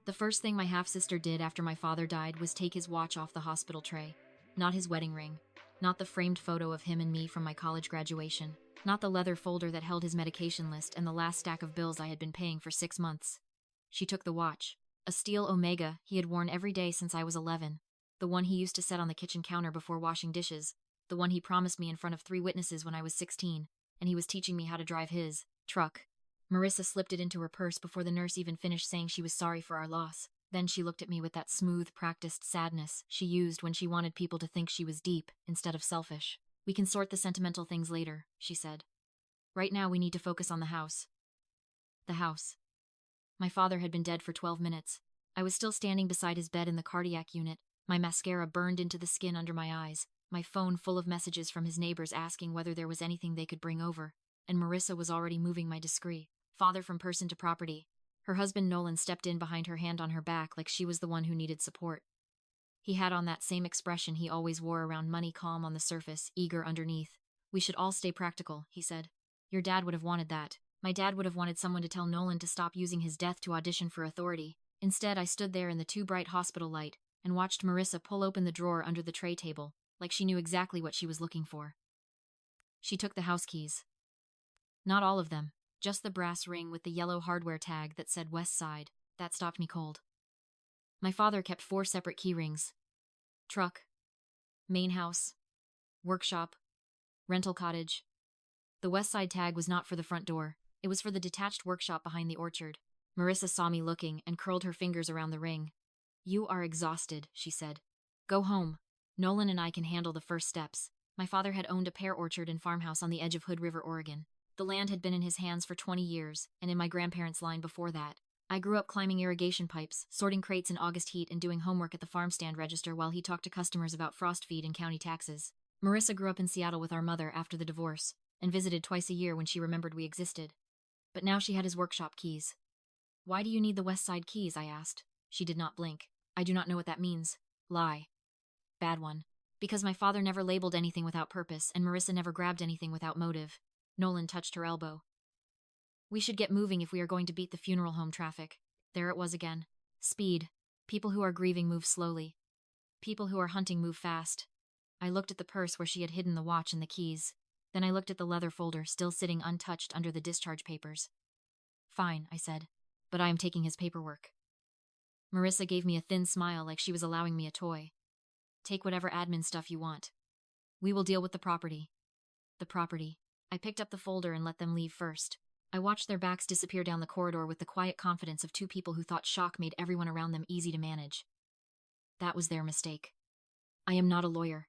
The first thing my half-sister did after my father died was take his watch off the hospital tray. Not his wedding ring. Not the framed photo of him and me from my college graduation. Not the leather folder that held his medication list and the last stack of bills I had been paying for 6 months. She took the watch. A steel Omega he had worn every day since I was 11. The one he used to set on the kitchen counter before washing dishes. The one he promised me in front of 3 witnesses when I was 16, and he was teaching me how to drive his truck. Marissa slipped it into her purse before the nurse even finished saying she was sorry for our loss. Then she looked at me with that smooth, practiced sadness she used when she wanted people to think she was deep instead of selfish. "We can sort the sentimental things later," she said. "Right now we need to focus on the house." The house. My father had been dead for 12 minutes. I was still standing beside his bed in the cardiac unit, my mascara burned into the skin under my eyes, my phone full of messages from his neighbors asking whether there was anything they could bring over, and Marissa was already moving my discreet father from person to property. Her husband Nolan stepped in behind her, hand on her back like she was the one who needed support. He had on that same expression he always wore around money, calm on the surface, eager underneath. "We should all stay practical," he said. "Your dad would have wanted that. My dad would have wanted someone to tell Nolan to stop using his death to audition for authority. Instead, I stood there in the too bright hospital light and watched Marissa pull open the drawer under the tray table, like she knew exactly what she was looking for. She took the house keys. Not all of them. Just the brass ring with the yellow hardware tag that said West Side. That stopped me cold. My father kept 4 separate key rings. Truck. Main house. Workshop. Rental cottage. The West Side tag was not for the front door. It was for the detached workshop behind the orchard. Marissa saw me looking and curled her fingers around the ring. "You are exhausted," she said. "Go home. Nolan and I can handle the first steps." My father had owned a pear orchard and farmhouse on the edge of Hood River, Oregon. The land had been in his hands for 20 years, and in my grandparents' line before that. I grew up climbing irrigation pipes, sorting crates in August heat, and doing homework at the farm stand register while he talked to customers about frost feed and county taxes. Marissa grew up in Seattle with our mother after the divorce, and visited twice a year when she remembered we existed. But now she had his workshop keys. "Why do you need the West Side keys?" I asked. She did not blink. "I do not know what that means." Lie. Bad one. Because my father never labeled anything without purpose, and Marissa never grabbed anything without motive. Nolan touched her elbow. "We should get moving if we are going to beat the funeral home traffic." There it was again. Speed. People who are grieving move slowly. People who are hunting move fast. I looked at the purse where she had hidden the watch and the keys. Then I looked at the leather folder still sitting untouched under the discharge papers. "Fine," I said, "but I am taking his paperwork." Marissa gave me a thin smile like she was allowing me a toy. "Take whatever admin stuff you want. We will deal with the property." The property. I picked up the folder and let them leave first. I watched their backs disappear down the corridor with the quiet confidence of 2 people who thought shock made everyone around them easy to manage. That was their mistake. I am not a lawyer.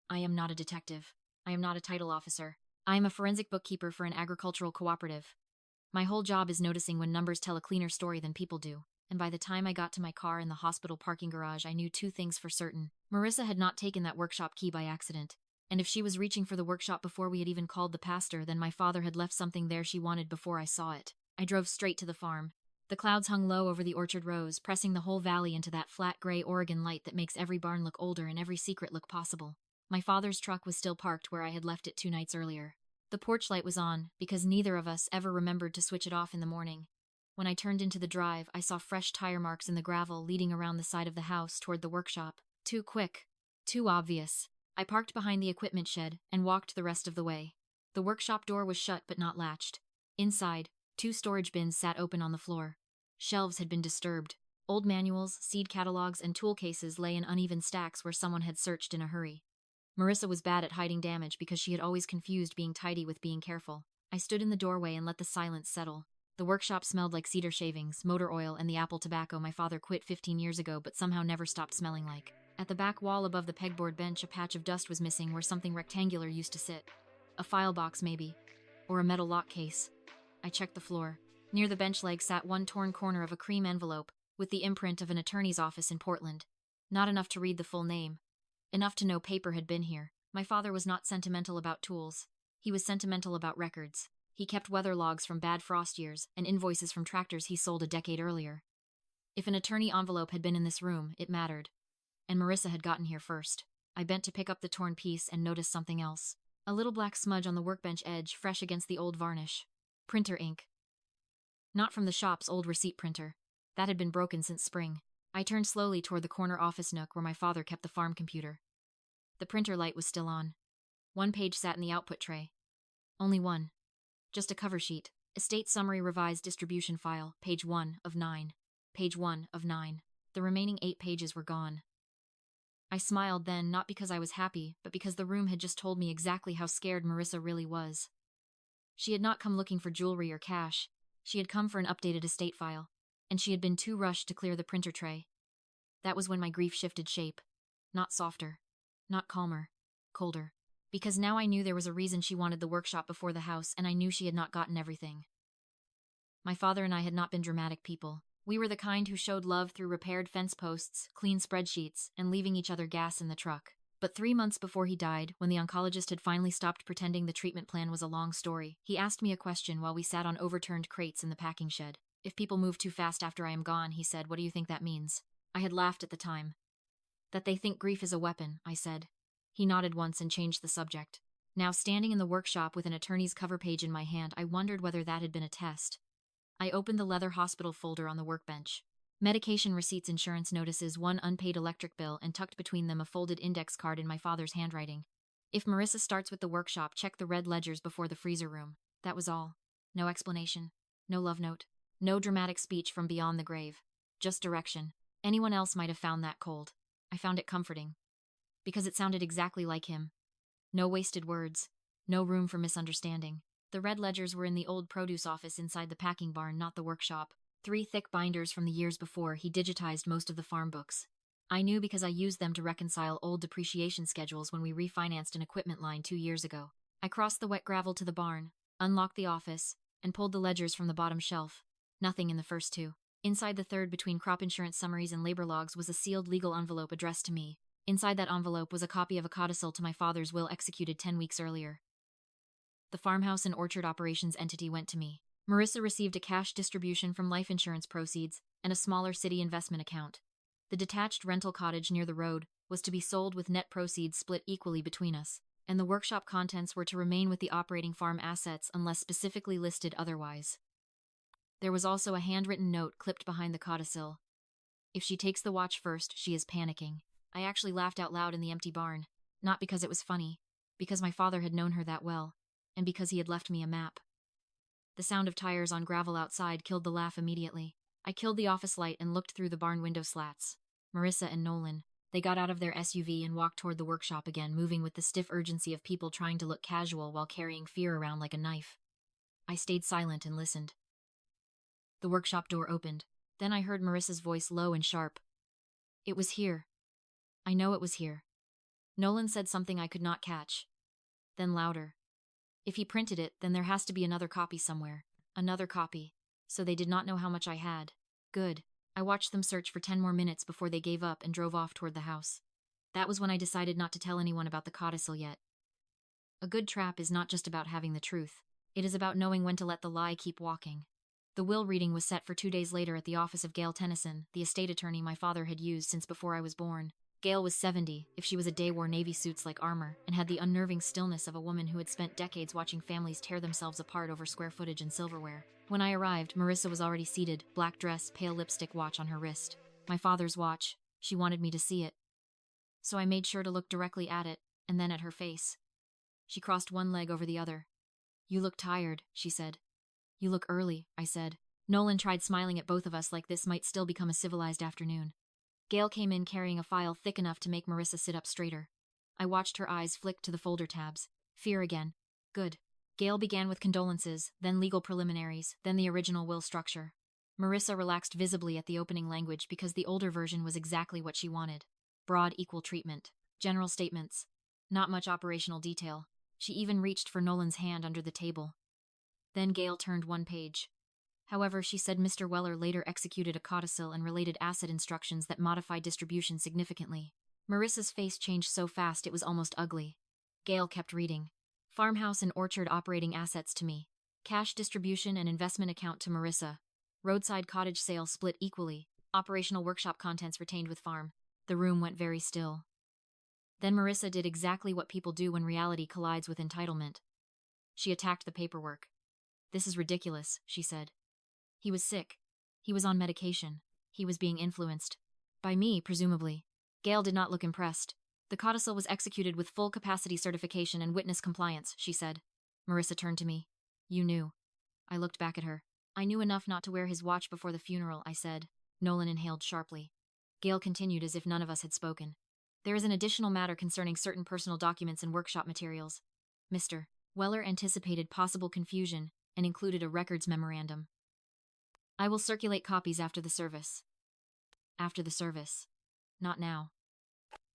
I am not a detective. I am not a title officer. I am a forensic bookkeeper for an agricultural cooperative. My whole job is noticing when numbers tell a cleaner story than people do, and by the time I got to my car in the hospital parking garage, I knew 2 things for certain. Marissa had not taken that workshop key by accident. And if she was reaching for the workshop before we had even called the pastor, then my father had left something there she wanted before I saw it. I drove straight to the farm. The clouds hung low over the orchard rows, pressing the whole valley into that flat gray Oregon light that makes every barn look older and every secret look possible. My father's truck was still parked where I had left it 2 nights earlier. The porch light was on, because neither of us ever remembered to switch it off in the morning. When I turned into the drive, I saw fresh tire marks in the gravel leading around the side of the house toward the workshop. Too quick. Too obvious. I parked behind the equipment shed and walked the rest of the way. The workshop door was shut but not latched. Inside, 2 storage bins sat open on the floor. Shelves had been disturbed. Old manuals, seed catalogs, and tool cases lay in uneven stacks where someone had searched in a hurry. Marissa was bad at hiding damage because she had always confused being tidy with being careful. I stood in the doorway and let the silence settle. The workshop smelled like cedar shavings, motor oil, and the apple tobacco my father quit 15 years ago but somehow never stopped smelling like. At the back wall above the pegboard bench, a patch of dust was missing where something rectangular used to sit. A file box, maybe. Or a metal lock case. I checked the floor. Near the bench leg sat one torn corner of a cream envelope, with the imprint of an attorney's office in Portland. Not enough to read the full name. Enough to know paper had been here. My father was not sentimental about tools. He was sentimental about records. He kept weather logs from bad frost years and invoices from tractors he sold a decade earlier. If an attorney envelope had been in this room, it mattered. And Marissa had gotten here first. I bent to pick up the torn piece and noticed something else. A little black smudge on the workbench edge, fresh against the old varnish. Printer ink. Not from the shop's old receipt printer. That had been broken since spring. I turned slowly toward the corner office nook where my father kept the farm computer. The printer light was still on. One page sat in the output tray. Only one. Just a cover sheet. Estate summary revised distribution file, page 1 of 9. Page 1 of 9. The remaining 8 pages were gone. I smiled then, not because I was happy, but because the room had just told me exactly how scared Marissa really was. She had not come looking for jewelry or cash. She had come for an updated estate file, and she had been too rushed to clear the printer tray. That was when my grief shifted shape. Not softer. Not calmer. Colder. Because now I knew there was a reason she wanted the workshop before the house, and I knew she had not gotten everything. My father and I had not been dramatic people. We were the kind who showed love through repaired fence posts, clean spreadsheets, and leaving each other gas in the truck. But 3 months before he died, when the oncologist had finally stopped pretending the treatment plan was a long story, he asked me a question while we sat on overturned crates in the packing shed. If people move too fast after I am gone, he said, what do you think that means? I had laughed at the time. That they think grief is a weapon, I said. He nodded once and changed the subject. Now, standing in the workshop with an attorney's cover page in my hand, I wondered whether that had been a test. I opened the leather hospital folder on the workbench. Medication receipts, insurance notices, one unpaid electric bill, and tucked between them a folded index card in my father's handwriting. If Marissa starts with the workshop, check the red ledgers before the freezer room. That was all. No explanation. No love note. No dramatic speech from beyond the grave. Just direction. Anyone else might have found that cold. I found it comforting. Because it sounded exactly like him. No wasted words. No room for misunderstanding. The red ledgers were in the old produce office inside the packing barn, not the workshop. 3 thick binders from the years before. He digitized most of the farm books. I knew because I used them to reconcile old depreciation schedules when we refinanced an equipment line 2 years ago. I crossed the wet gravel to the barn, unlocked the office, and pulled the ledgers from the bottom shelf. Nothing in the first 2. Inside the third, between crop insurance summaries and labor logs, was a sealed legal envelope addressed to me. Inside that envelope was a copy of a codicil to my father's will executed 10 weeks earlier. The farmhouse and orchard operations entity went to me. Marissa received a cash distribution from life insurance proceeds and a smaller city investment account. The detached rental cottage near the road was to be sold with net proceeds split equally between us, and the workshop contents were to remain with the operating farm assets unless specifically listed otherwise. There was also a handwritten note clipped behind the codicil. If she takes the watch first, she is panicking. I actually laughed out loud in the empty barn, not because it was funny, because my father had known her that well, and because he had left me a map. The sound of tires on gravel outside killed the laugh immediately. I killed the office light and looked through the barn window slats. Marissa and Nolan. They got out of their SUV and walked toward the workshop again, moving with the stiff urgency of people trying to look casual while carrying fear around like a knife. I stayed silent and listened. The workshop door opened. Then I heard Marissa's voice, low and sharp. It was here. I know it was here. Nolan said something I could not catch. Then louder. If he printed it, then there has to be another copy somewhere. Another copy. So they did not know how much I had. Good. I watched them search for 10 more minutes before they gave up and drove off toward the house. That was when I decided not to tell anyone about the codicil yet. A good trap is not just about having the truth. It is about knowing when to let the lie keep walking. The will reading was set for 2 days later at the office of Gail Tennyson, the estate attorney my father had used since before I was born. Gail was 70, if she was a day wore navy suits like armor, and had the unnerving stillness of a woman who had spent decades watching families tear themselves apart over square footage and silverware. When I arrived, Marissa was already seated, black dress, pale lipstick, watch on her wrist. My father's watch. She wanted me to see it. So I made sure to look directly at it, and then at her face. She crossed one leg over the other. You look tired, she said. You look early, I said. Nolan tried smiling at both of us like this might still become a civilized afternoon. Gail came in carrying a file thick enough to make Marissa sit up straighter. I watched her eyes flick to the folder tabs. Fear again. Good. Gail began with condolences, then legal preliminaries, then the original will structure. Marissa relaxed visibly at the opening language because the older version was exactly what she wanted. Broad, equal treatment. General statements. Not much operational detail. She even reached for Nolan's hand under the table. Then Gail turned one page. However, she said Mr. Weller later executed a codicil and related asset instructions that modified distribution significantly. Marissa's face changed so fast it was almost ugly. Gail kept reading. Farmhouse and orchard operating assets to me. Cash distribution and investment account to Marissa. Roadside cottage sale split equally. Operational workshop contents retained with farm. The room went very still. Then Marissa did exactly what people do when reality collides with entitlement. She attacked the paperwork. This is ridiculous, she said. He was sick. He was on medication. He was being influenced. By me, presumably. Gail did not look impressed. The codicil was executed with full capacity certification and witness compliance, she said. Marissa turned to me. You knew. I looked back at her. I knew enough not to wear his watch before the funeral, I said. Nolan inhaled sharply. Gail continued as if none of us had spoken. There is an additional matter concerning certain personal documents and workshop materials. Mr. Weller anticipated possible confusion and included a records memorandum. I will circulate copies after the service. After the service. Not now.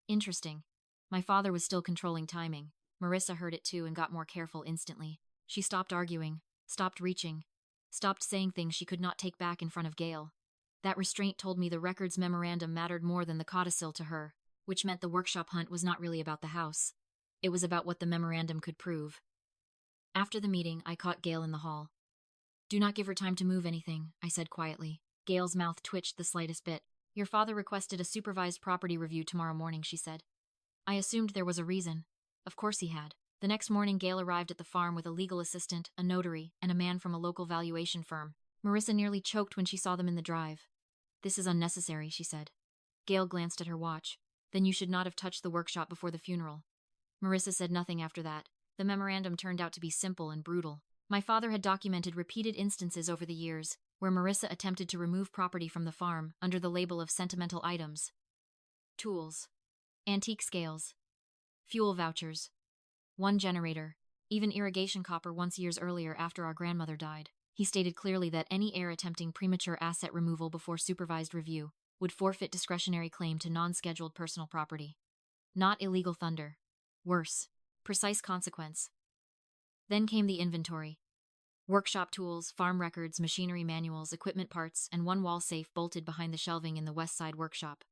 Interesting. My father was still controlling timing. Marissa heard it too and got more careful instantly. She stopped arguing, stopped reaching, stopped saying things she could not take back in front of Gail. That restraint told me the records memorandum mattered more than the codicil to her, which meant the workshop hunt was not really about the house. It was about what the memorandum could prove. After the meeting, I caught Gail in the hall. Do not give her time to move anything, I said quietly. Gail's mouth twitched the slightest bit. Your father requested a supervised property review tomorrow morning, she said. I assumed there was a reason. Of course he had. The next morning, Gail arrived at the farm with a legal assistant, a notary, and a man from a local valuation firm. Marissa nearly choked when she saw them in the drive. This is unnecessary, she said. Gail glanced at her watch. Then you should not have touched the workshop before the funeral. Marissa said nothing after that. The memorandum turned out to be simple and brutal. My father had documented repeated instances over the years where Marissa attempted to remove property from the farm under the label of sentimental items. Tools. Antique scales. Fuel vouchers. One generator. Even irrigation copper once years earlier after our grandmother died. He stated clearly that any heir attempting premature asset removal before supervised review would forfeit discretionary claim to non-scheduled personal property. Not illegal thunder. Worse. Precise consequence. Then came the inventory. Workshop tools, farm records, machinery manuals, equipment parts, and one wall safe bolted behind the shelving in the west side workshop.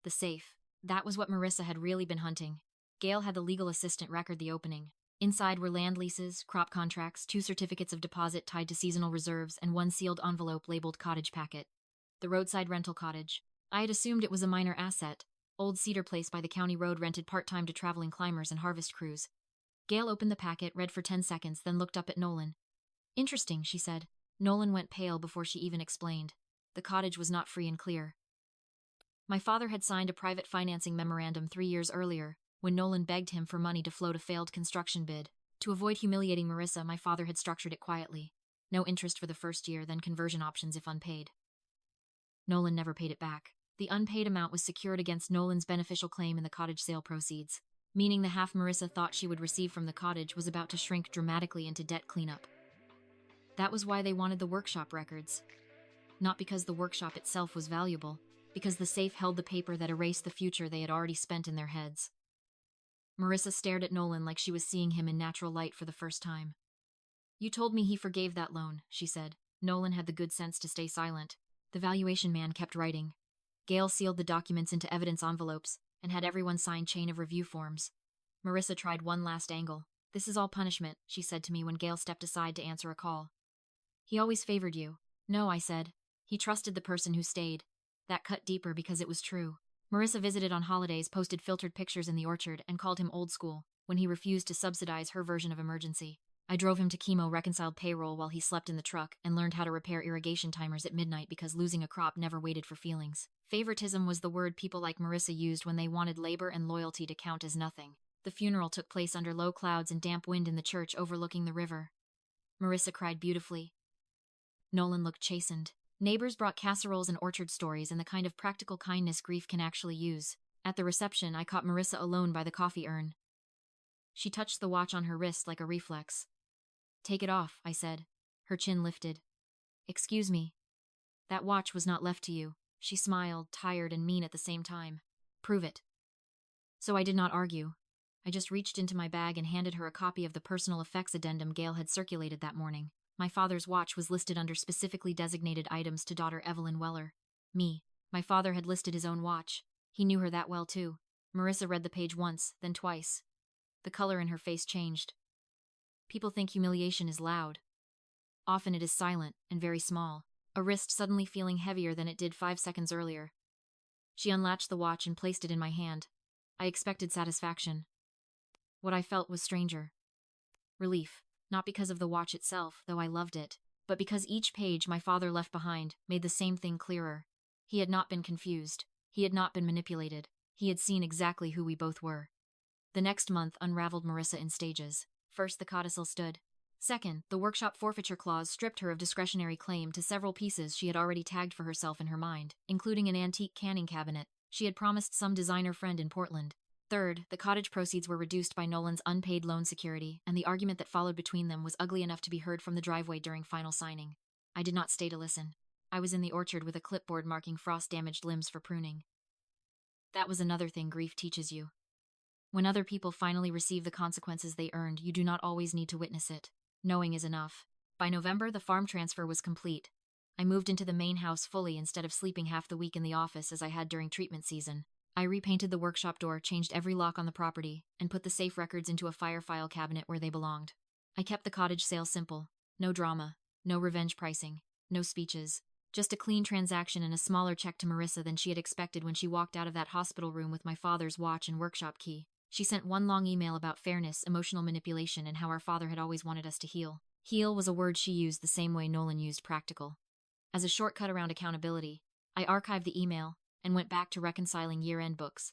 The safe. That was what Marissa had really been hunting. Gail had the legal assistant record the opening. Inside were land leases, crop contracts, 2 certificates of deposit tied to seasonal reserves, and 1 sealed envelope labeled cottage packet. The roadside rental cottage. I had assumed it was a minor asset. Old cedar place by the county road rented part-time to traveling climbers and harvest crews. Gail opened the packet, read for 10 seconds, then looked up at Nolan. Interesting, she said. Nolan went pale before she even explained. The cottage was not free and clear. My father had signed a private financing memorandum 3 years earlier, when Nolan begged him for money to float a failed construction bid. To avoid humiliating Marissa, my father had structured it quietly. No interest for the first year, then conversion options if unpaid. Nolan never paid it back. The unpaid amount was secured against Nolan's beneficial claim in the cottage sale proceeds, meaning the half Marissa thought she would receive from the cottage was about to shrink dramatically into debt cleanup. That was why they wanted the workshop records. Not because the workshop itself was valuable, because the safe held the paper that erased the future they had already spent in their heads. Marissa stared at Nolan like she was seeing him in natural light for the first time. You told me he forgave that loan, she said. Nolan had the good sense to stay silent. The valuation man kept writing. Gail sealed the documents into evidence envelopes and had everyone sign chain of review forms. Marissa tried one last angle. This is all punishment, she said to me when Gail stepped aside to answer a call. He always favored you. No, I said. He trusted the person who stayed. That cut deeper because it was true. Marissa visited on holidays, posted filtered pictures in the orchard, and called him old school when he refused to subsidize her version of emergency. I drove him to chemo, reconciled payroll while he slept in the truck, and learned how to repair irrigation timers at midnight because losing a crop never waited for feelings. Favoritism was the word people like Marissa used when they wanted labor and loyalty to count as nothing. The funeral took place under low clouds and damp wind in the church overlooking the river. Marissa cried beautifully. Nolan looked chastened. Neighbors brought casseroles and orchard stories and the kind of practical kindness grief can actually use. At the reception, I caught Marissa alone by the coffee urn. She touched the watch on her wrist like a reflex. Take it off, I said. Her chin lifted. Excuse me. That watch was not left to you. She smiled, tired and mean at the same time. Prove it. So I did not argue. I just reached into my bag and handed her a copy of the personal effects addendum Gail had circulated that morning. My father's watch was listed under specifically designated items to daughter Evelyn Weller. Me. My father had listed his own watch. He knew her that well too. Marissa read the page once, then twice. The color in her face changed. People think humiliation is loud. Often it is silent and very small, a wrist suddenly feeling heavier than it did 5 seconds earlier. She unlatched the watch and placed it in my hand. I expected satisfaction. What I felt was stranger. Relief. Not because of the watch itself, though I loved it, but because each page my father left behind made the same thing clearer. He had not been confused. He had not been manipulated. He had seen exactly who we both were. The next month unraveled Marissa in stages. First, the codicil stood. Second, the workshop forfeiture clause stripped her of discretionary claim to several pieces she had already tagged for herself in her mind, including an antique canning cabinet she had promised some designer friend in Portland. Third, the cottage proceeds were reduced by Nolan's unpaid loan security, and the argument that followed between them was ugly enough to be heard from the driveway during final signing. I did not stay to listen. I was in the orchard with a clipboard marking frost-damaged limbs for pruning. That was another thing grief teaches you. When other people finally receive the consequences they earned, you do not always need to witness it. Knowing is enough. By November, the farm transfer was complete. I moved into the main house fully instead of sleeping half the week in the office as I had during treatment season. I repainted the workshop door, changed every lock on the property, and put the safe records into a fire file cabinet where they belonged. I kept the cottage sale simple. No drama, no revenge pricing, no speeches. Just a clean transaction and a smaller check to Marissa than she had expected when she walked out of that hospital room with my father's watch and workshop key. She sent one long email about fairness, emotional manipulation, and how our father had always wanted us to heal. Heal was a word she used the same way Nolan used practical. As a shortcut around accountability, I archived the email and went back to reconciling year-end books.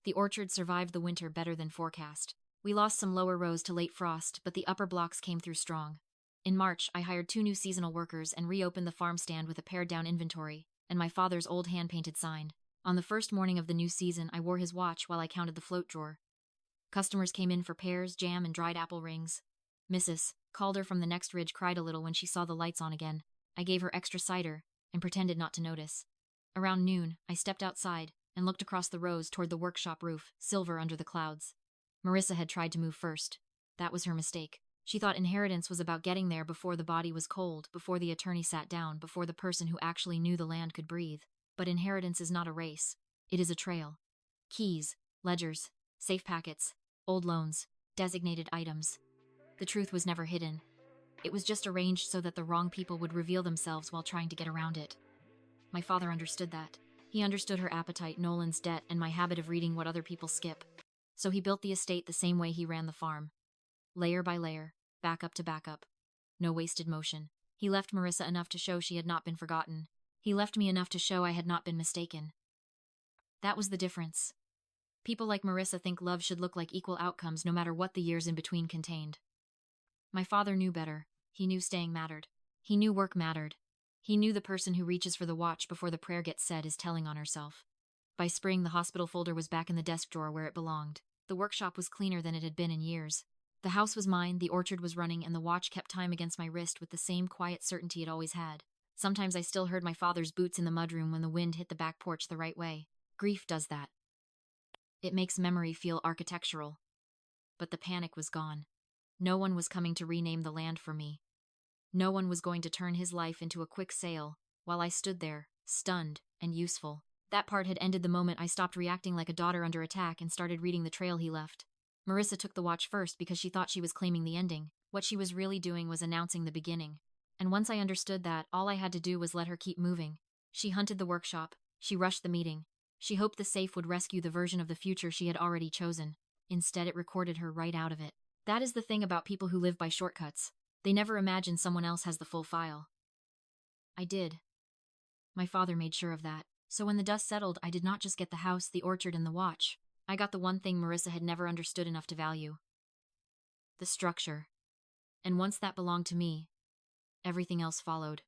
The orchard survived the winter better than forecast. We lost some lower rows to late frost, but the upper blocks came through strong. In March, I hired 2 new seasonal workers and reopened the farm stand with a pared-down inventory and my father's old hand-painted sign. On the first morning of the new season, I wore his watch while I counted the float drawer. Customers came in for pears, jam, and dried apple rings. Mrs. Calder from the next ridge cried a little when she saw the lights on again. I gave her extra cider and pretended not to notice. Around noon, I stepped outside and looked across the rows toward the workshop roof, silver under the clouds. Marissa had tried to move first. That was her mistake. She thought inheritance was about getting there before the body was cold, before the attorney sat down, before the person who actually knew the land could breathe. But inheritance is not a race. It is a trail. Keys, ledgers, safe packets, old loans, designated items. The truth was never hidden. It was just arranged so that the wrong people would reveal themselves while trying to get around it. My father understood that. He understood her appetite, Nolan's debt, and my habit of reading what other people skip. So he built the estate the same way he ran the farm. Layer by layer, backup to backup. No wasted motion. He left Marissa enough to show she had not been forgotten. He left me enough to show I had not been mistaken. That was the difference. People like Marissa think love should look like equal outcomes no matter what the years in between contained. My father knew better. He knew staying mattered. He knew work mattered. He knew the person who reaches for the watch before the prayer gets said is telling on herself. By spring, the hospital folder was back in the desk drawer where it belonged. The workshop was cleaner than it had been in years. The house was mine, the orchard was running, and the watch kept time against my wrist with the same quiet certainty it always had. Sometimes I still heard my father's boots in the mudroom when the wind hit the back porch the right way. Grief does that. It makes memory feel architectural. But the panic was gone. No one was coming to rename the land for me. No one was going to turn his life into a quick sale, while I stood there, stunned and useful. That part had ended the moment I stopped reacting like a daughter under attack and started reading the trail he left. Marissa took the watch first because she thought she was claiming the ending. What she was really doing was announcing the beginning. And once I understood that, all I had to do was let her keep moving. She hunted the workshop. She rushed the meeting. She hoped the safe would rescue the version of the future she had already chosen. Instead, it recorded her right out of it. That is the thing about people who live by shortcuts. They never imagine someone else has the full file. I did. My father made sure of that. So when the dust settled, I did not just get the house, the orchard, and the watch. I got the one thing Marissa had never understood enough to value. The structure. And once that belonged to me, everything else followed.